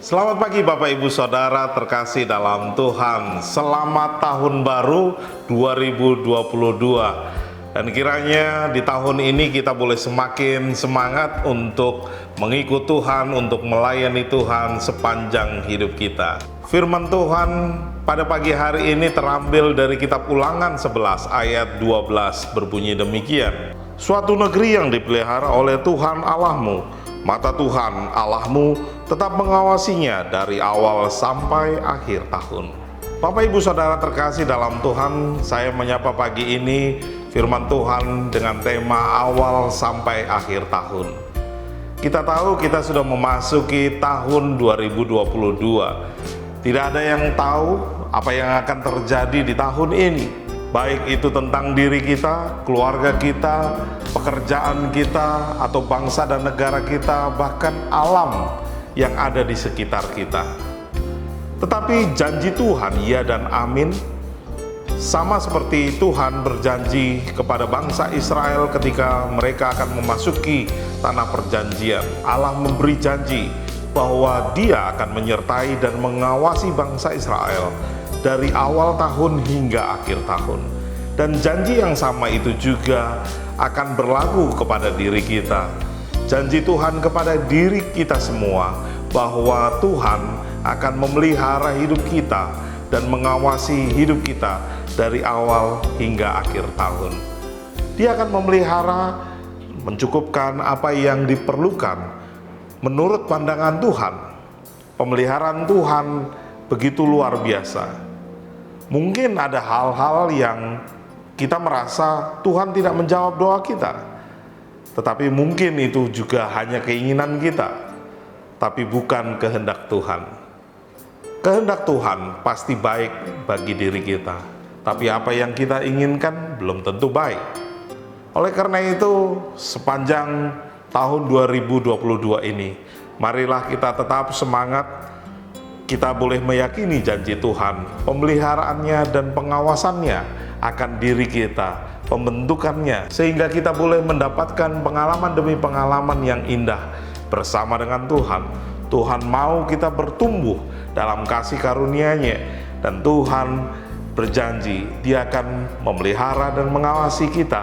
Selamat pagi Bapak Ibu Saudara terkasih dalam Tuhan. Selamat tahun baru 2022. Dan kiranya di tahun ini kita boleh semakin semangat untuk mengikut Tuhan, untuk melayani Tuhan sepanjang hidup kita. Firman Tuhan pada pagi hari ini terambil dari kitab Ulangan 11 ayat 12 berbunyi demikian. Suatu negeri yang dipelihara oleh Tuhan Allahmu, mata Tuhan Allahmu tetap mengawasinya dari awal sampai akhir tahun. Bapak Ibu Saudara terkasih dalam Tuhan, saya menyapa pagi ini firman Tuhan dengan tema awal sampai akhir tahun. Kita tahu kita sudah memasuki tahun 2022. Tidak ada yang tahu apa yang akan terjadi di tahun ini, baik itu tentang diri kita, keluarga kita, pekerjaan kita, atau bangsa dan negara kita, bahkan alam yang ada di sekitar kita. Tetapi janji Tuhan ya dan amin, sama seperti Tuhan berjanji kepada bangsa Israel ketika mereka akan memasuki tanah perjanjian. Allah memberi janji bahwa Dia akan menyertai dan mengawasi bangsa Israel dari awal tahun hingga akhir tahun. Dan janji yang sama itu juga akan berlaku kepada diri kita. Janji Tuhan kepada diri kita semua bahwa Tuhan akan memelihara hidup kita dan mengawasi hidup kita dari awal hingga akhir tahun. Dia akan memelihara, mencukupkan apa yang diperlukan menurut pandangan Tuhan. Pemeliharaan Tuhan begitu luar biasa. Mungkin ada hal-hal yang kita merasa Tuhan tidak menjawab doa kita, tetapi mungkin itu juga hanya keinginan kita, tapi bukan kehendak Tuhan. Kehendak Tuhan pasti baik bagi diri kita, tapi apa yang kita inginkan belum tentu baik. Oleh karena itu, sepanjang tahun 2022 ini, marilah kita tetap semangat. Kita boleh meyakini janji Tuhan, pemeliharaannya dan pengawasannya akan diri kita, pembentukannya, sehingga kita boleh mendapatkan pengalaman demi pengalaman yang indah bersama dengan Tuhan. Tuhan mau kita bertumbuh dalam kasih karunia-Nya, dan Tuhan berjanji Dia akan memelihara dan mengawasi kita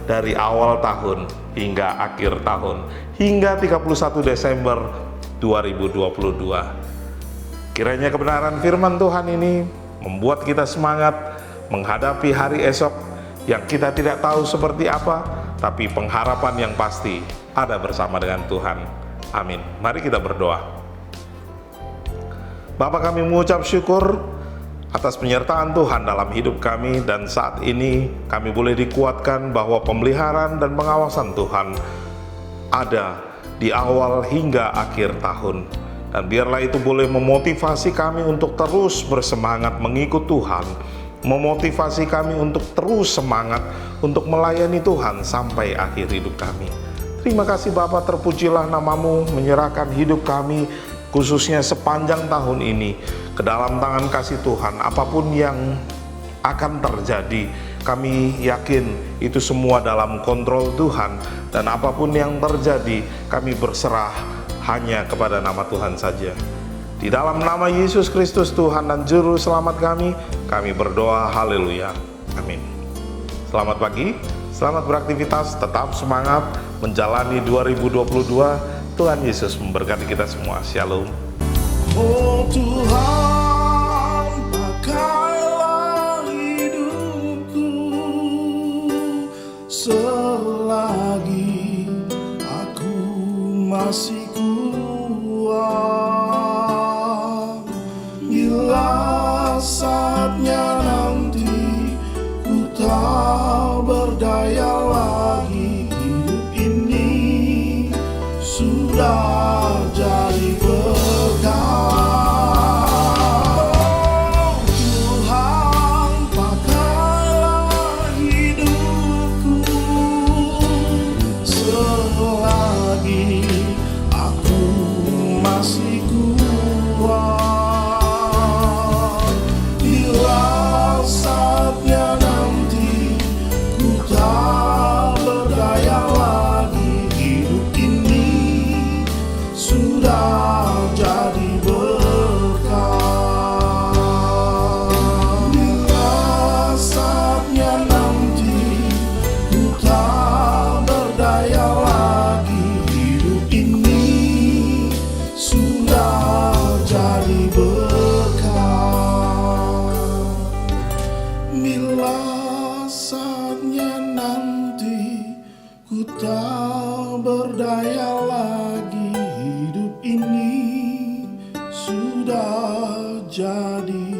dari awal tahun hingga akhir tahun, hingga 31 Desember 2022. Kiranya kebenaran firman Tuhan ini membuat kita semangat menghadapi hari esok yang kita tidak tahu seperti apa, tapi pengharapan yang pasti ada bersama dengan Tuhan. Amin. Mari kita berdoa. Bapa, kami mengucap syukur atas penyertaan Tuhan dalam hidup kami, dan saat ini kami boleh dikuatkan bahwa pemeliharaan dan pengawasan Tuhan ada di awal hingga akhir tahun. Dan biarlah itu boleh memotivasi kami untuk terus bersemangat mengikut Tuhan, memotivasi kami untuk terus semangat untuk melayani Tuhan sampai akhir hidup kami. Terima kasih Bapa, terpujilah nama-Mu, menyerahkan hidup kami khususnya sepanjang tahun ini ke dalam tangan kasih Tuhan. Apapun yang akan terjadi, kami yakin itu semua dalam kontrol Tuhan, dan apapun yang terjadi kami berserah hanya kepada nama Tuhan saja. Di dalam nama Yesus Kristus Tuhan dan Juru Selamat kami berdoa, haleluya, amin. Selamat pagi, selamat beraktivitas, tetap semangat menjalani 2022. Tuhan Yesus memberkati kita semua. Shalom. Oh Tuhan, pakailah hidupku selagi aku masih kuat. Bila saatnya nanti ku tak berdaya lagi, hidup ini sudah jadi berkah. Oh Tuhan, pakailah hidupku selagi sudah jadi.